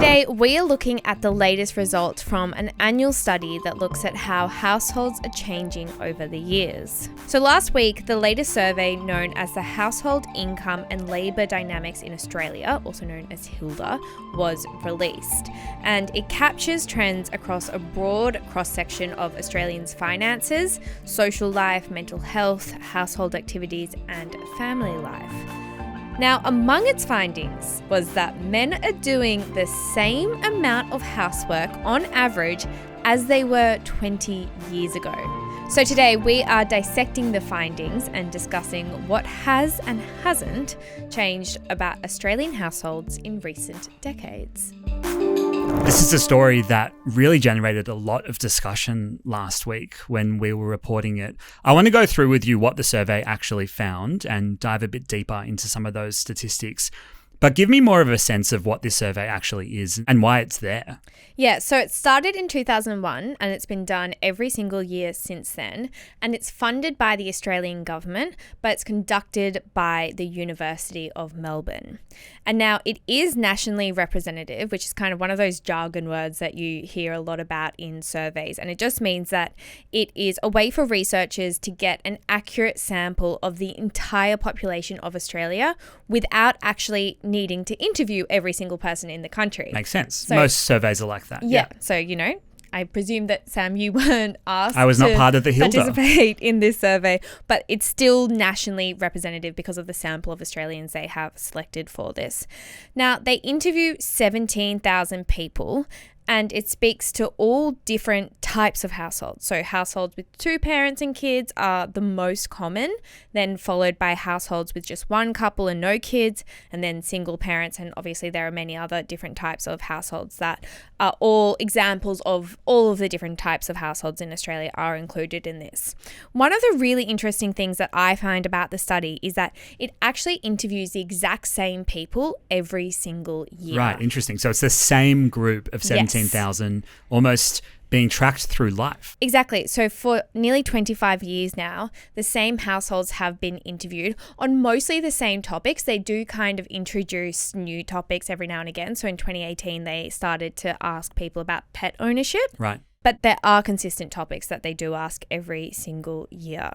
Today, we are looking at the latest results from an annual study that looks at how households are changing over the years. So last week, the latest survey known as the Household Income and Labour Dynamics in Australia, also known as HILDA, was released. And it captures trends across a broad cross-section of Australians' finances, social life, mental health, household activities, and family life. Now, among its findings was that men are doing the same amount of housework on average as they were 20 years ago. So today we are dissecting the findings and discussing what has and hasn't changed about Australian households in recent decades. This is a story that really generated a lot of discussion last week when we were reporting it. I want to go through with you what the survey actually found and dive a bit deeper into some of those statistics. But give me more of a sense of what this survey actually is and why it's there. Yeah, so it started in 2001 and it's been done every single year since then. And it's funded by the Australian government, but it's conducted by the University of Melbourne. And now it is nationally representative, which is kind of one of those jargon words that you hear a lot about in surveys. And it just means that it is a way for researchers to get an accurate sample of the entire population of Australia without actually needing to interview every single person in the country. Makes sense. So, most surveys are like that. Yeah. So, I presume that, Sam, you weren't asked I was not part of the HILDA. Participate in this survey, but it's still nationally representative because of the sample of Australians they have selected for this. Now, they interview 17,000 people, and it speaks to all different types of households. So households with two parents and kids are the most common, then followed by households with just one couple and no kids, and then single parents. And obviously there are many other different types of households that are all examples of all of the different types of households in Australia are included in this. One of the really interesting things that I find about the study is that it actually interviews the exact same people every single year. Right, interesting. So it's the same group of 17,000 almost being tracked through life. Exactly. So for nearly 25 years now, the same households have been interviewed on mostly the same topics. They do kind of introduce new topics every now and again. So in 2018, they started to ask people about pet ownership. Right. But there are consistent topics that they do ask every single year.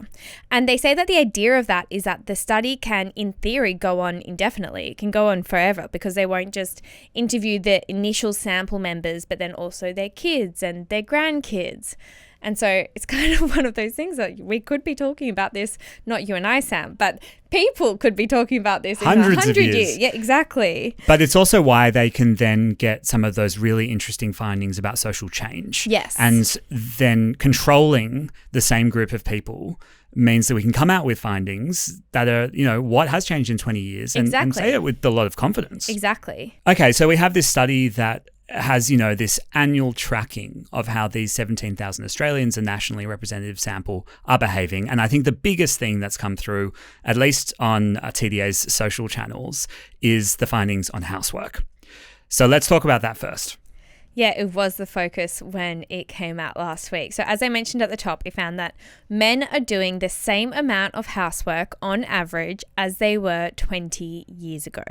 And they say that the idea of that is that the study can, in theory, go on indefinitely. It can go on forever because they won't just interview the initial sample members, but then also their kids and their grandkids. And so it's kind of one of those things that we could be talking about this, not you and I, Sam, but people could be talking about this in hundreds of years. Yeah, exactly. But it's also why they can then get some of those really interesting findings about social change. Yes. And then controlling the same group of people means that we can come out with findings that are, what has changed in 20 years and say it with a lot of confidence. Exactly. Okay, so we have this study that has, this annual tracking of how these 17,000 Australians, a nationally representative sample, are behaving. And I think the biggest thing that's come through, at least on TDA's social channels, is the findings on housework. So let's talk about that first. Yeah, it was the focus when it came out last week. So as I mentioned at the top, we found that men are doing the same amount of housework on average as they were 20 years ago.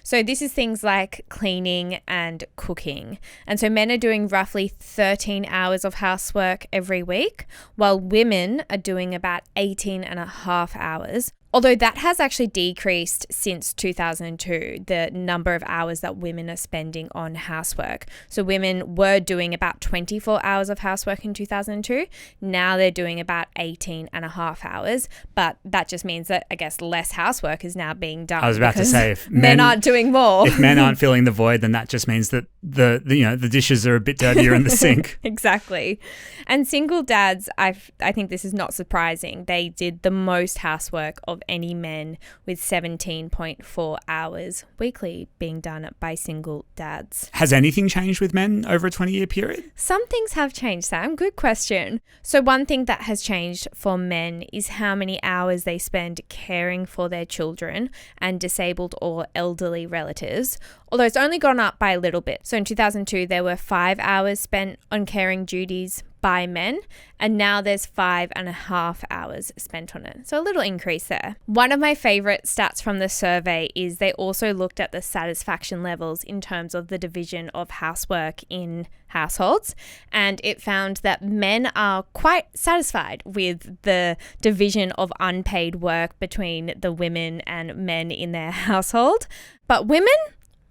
So this is things like cleaning and cooking. And so men are doing roughly 13 hours of housework every week, while women are doing about 18 and a half hours. Although that has actually decreased since 2002, the number of hours that women are spending on housework. So women were doing about 24 hours of housework in 2002. Now they're doing about 18 and a half hours. But that just means that, I guess, less housework is now being done. I was about to say, if men aren't doing more. If men aren't filling the void, then that just means that the dishes are a bit dirtier in the sink. Exactly. And single dads, I think this is not surprising. They did the most housework of any men, with 17.4 hours weekly being done by single dads. Has anything changed with men over a 20-year period? Some things have changed, Sam. Good question. So one thing that has changed for men is how many hours they spend caring for their children and disabled or elderly relatives, although it's only gone up by a little bit. So in 2002, there were 5 hours spent on caring duties by men, and now there's 5.5 hours spent on it. So a little increase there. One of my favorite stats from the survey is they also looked at the satisfaction levels in terms of the division of housework in households, and it found that men are quite satisfied with the division of unpaid work between the women and men in their household, but women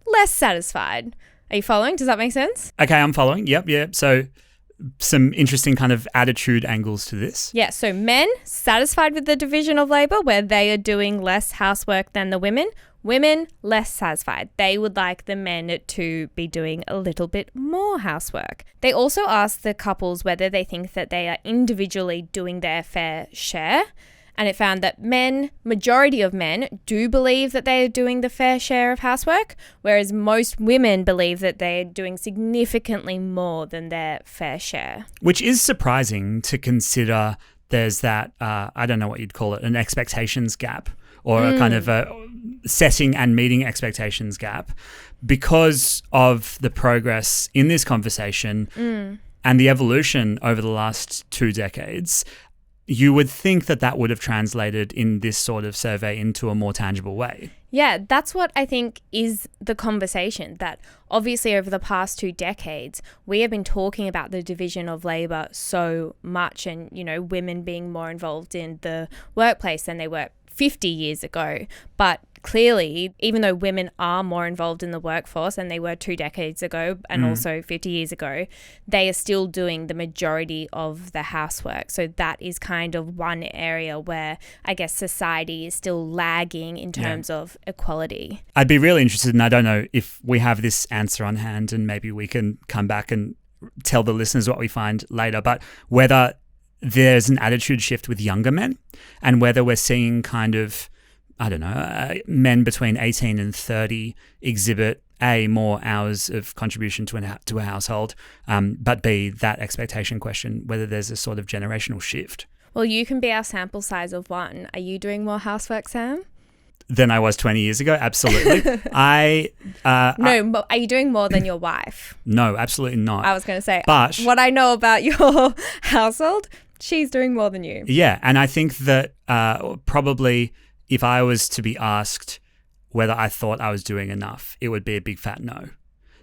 less satisfied. Are you following? Does that make sense? Okay, I'm following. Yep. So some interesting kind of attitude angles to this. Yeah, so men satisfied with the division of labour where they are doing less housework than the women. Women less satisfied. They would like the men to be doing a little bit more housework. They also asked the couples whether they think that they are individually doing their fair share. And it found that majority of men do believe that they are doing the fair share of housework, whereas most women believe that they are doing significantly more than their fair share. Which is surprising to consider there's that, I don't know what you'd call it, an expectations gap or a kind of a setting and meeting expectations gap because of the progress in this conversation and the evolution over the last 2 decades. You would think that that would have translated in this sort of survey into a more tangible way. Yeah, that's what I think is the conversation, that obviously over the past 2 decades, we have been talking about the division of labour so much and, women being more involved in the workplace than they were 50 years ago. But clearly, even though women are more involved in the workforce than they were 2 decades ago and also 50 years ago, they are still doing the majority of the housework. So that is kind of one area where I guess society is still lagging in terms of equality. I'd be really interested, and I don't know if we have this answer on hand and maybe we can come back and tell the listeners what we find later, but whether there's an attitude shift with younger men and whether we're seeing kind of, I don't know, men between 18 and 30 exhibit A, more hours of contribution to a household, but B, that expectation question, whether there's a sort of generational shift. Well, you can be our sample size of one. Are you doing more housework, Sam? Than I was 20 years ago? Absolutely. No, but are you doing more than your wife? No, absolutely not. I was going to say, but what I know about your household, she's doing more than you. Yeah, and I think that probably if I was to be asked whether I thought I was doing enough, it would be a big fat no.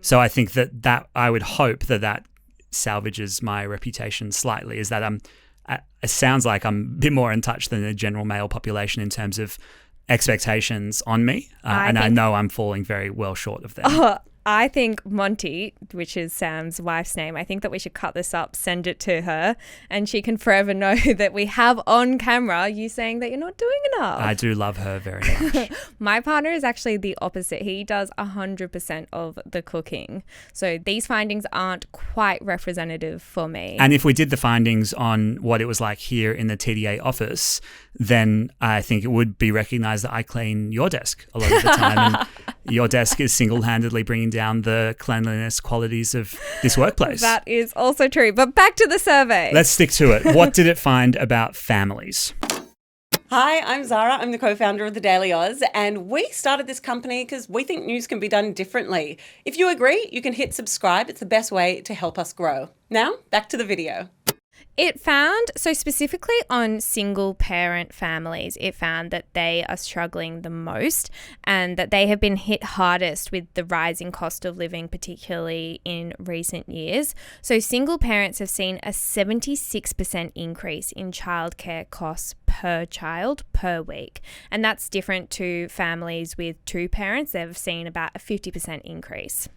So I think that I would hope that salvages my reputation slightly, is that it sounds like I'm a bit more in touch than the general male population in terms of expectations on me. I know I'm falling very well short of them. I think Monty, which is Sam's wife's name, I think that we should cut this up, send it to her, and she can forever know that we have on camera you saying that you're not doing enough. I do love her very much. My partner is actually the opposite. He does 100% of the cooking. So these findings aren't quite representative for me. And if we did the findings on what it was like here in the TDA office, then I think it would be recognised that I clean your desk a lot of the time. And your desk is single-handedly bringing down the cleanliness qualities of this workplace. That is also true. But back to the survey. Let's stick to it. What did it find about families? Hi, I'm Zara. I'm the co-founder of the Daily Aus, and we started this company because we think news can be done differently. If you agree, you can hit subscribe. It's the best way to help us grow. Now, back to the video. It found, so specifically on single parent families, it found that they are struggling the most and that they have been hit hardest with the rising cost of living, particularly in recent years. So single parents have seen a 76% increase in childcare costs per child per week. And that's different to families with 2 parents. They've seen about a 50% increase.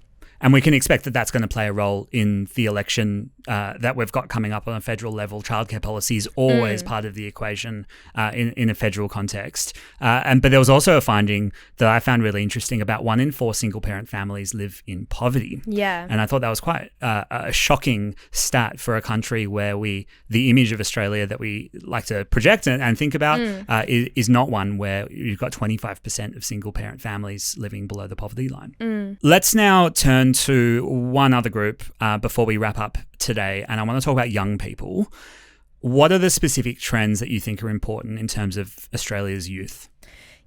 And we can expect that that's going to play a role in the election that we've got coming up on a federal level. Childcare policy is always part of the equation in a federal context. But there was also a finding that I found really interesting about 1 in 4 single-parent families live in poverty. Yeah. And I thought that was quite a shocking stat for a country where the image of Australia that we like to project and think about is not one where you've got 25% of single-parent families living below the poverty line. Let's now turn to one other group before we wrap up today, and I want to talk about young people. What are the specific trends that you think are important in terms of Australia's youth?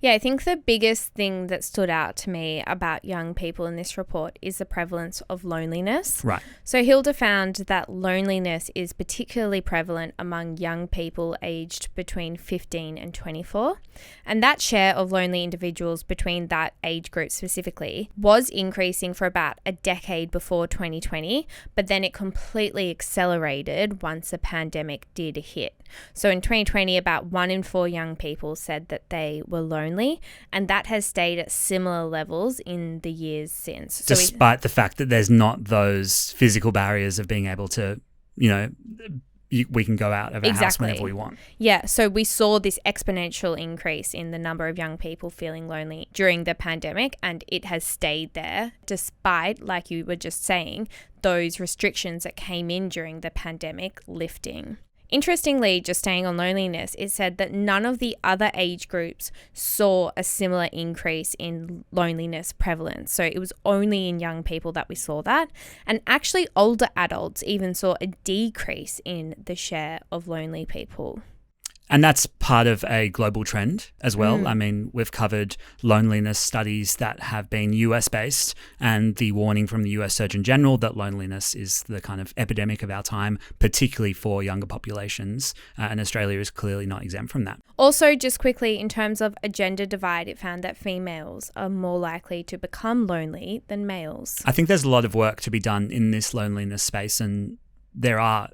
Yeah, I think the biggest thing that stood out to me about young people in this report is the prevalence of loneliness. Right. So HILDA found that loneliness is particularly prevalent among young people aged between 15 and 24. And that share of lonely individuals between that age group specifically was increasing for about a decade before 2020, but then it completely accelerated once the pandemic did hit. So in 2020, about 1 in 4 young people said that they were lonely, and that has stayed at similar levels in the years since. Despite the fact that there's not those physical barriers of being able to, we can go out of our house whenever we want. Yeah, so we saw this exponential increase in the number of young people feeling lonely during the pandemic, and it has stayed there despite, like you were just saying, those restrictions that came in during the pandemic lifting. Interestingly, just staying on loneliness, it said that none of the other age groups saw a similar increase in loneliness prevalence. So it was only in young people that we saw that. And actually, older adults even saw a decrease in the share of lonely people. And that's part of a global trend as well. I mean, we've covered loneliness studies that have been US-based, and the warning from the US Surgeon General that loneliness is the kind of epidemic of our time, particularly for younger populations. And Australia is clearly not exempt from that. Also, just quickly, in terms of a gender divide, it found that females are more likely to become lonely than males. I think there's a lot of work to be done in this loneliness space, and there are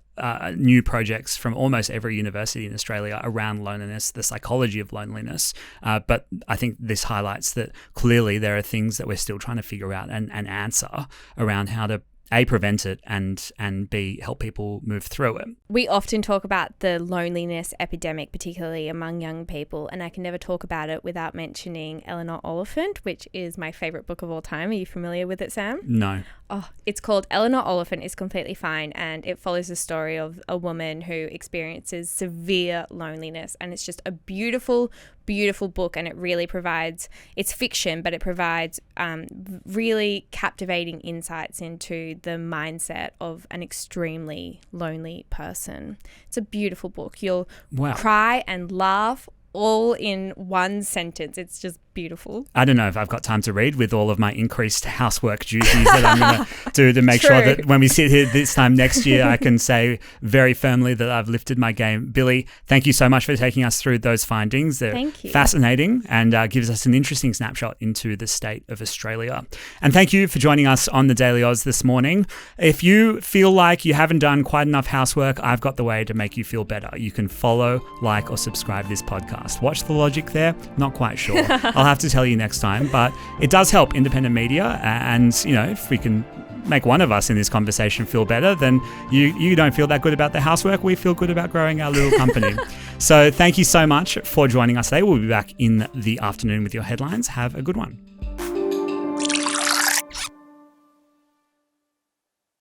new projects from almost every university in Australia around loneliness, the psychology of loneliness. But I think this highlights that clearly there are things that we're still trying to figure out and answer around how to A, prevent it, and B, help people move through it. We often talk about the loneliness epidemic, particularly among young people, and I can never talk about it without mentioning Eleanor Oliphant, which is my favourite book of all time. Are you familiar with it, Sam? No. Oh, it's called Eleanor Oliphant is Completely Fine, and it follows the story of a woman who experiences severe loneliness, and it's just a beautiful book, and it really provides, it's fiction, but it provides really captivating insights into the mindset of an extremely lonely person. It's a beautiful book. You'll cry and laugh all in one sentence. It's just beautiful. I don't know if I've got time to read with all of my increased housework duties that I'm going to do to make sure that when we sit here this time next year, I can say very firmly that I've lifted my game. Billi, thank you so much for taking us through those findings. They're fascinating and gives us an interesting snapshot into the state of Australia. And thank you for joining us on the Daily Aus this morning. If you feel like you haven't done quite enough housework, I've got the way to make you feel better. You can follow, like, or subscribe this podcast. Watch the logic there? Not quite sure. I'll have to tell you next time, but it does help independent media, and if we can make one of us in this conversation feel better, then you don't feel that good about the housework. We feel good about growing our little company. So thank you so much for joining us today. We'll be back in the afternoon with your headlines. Have a good one.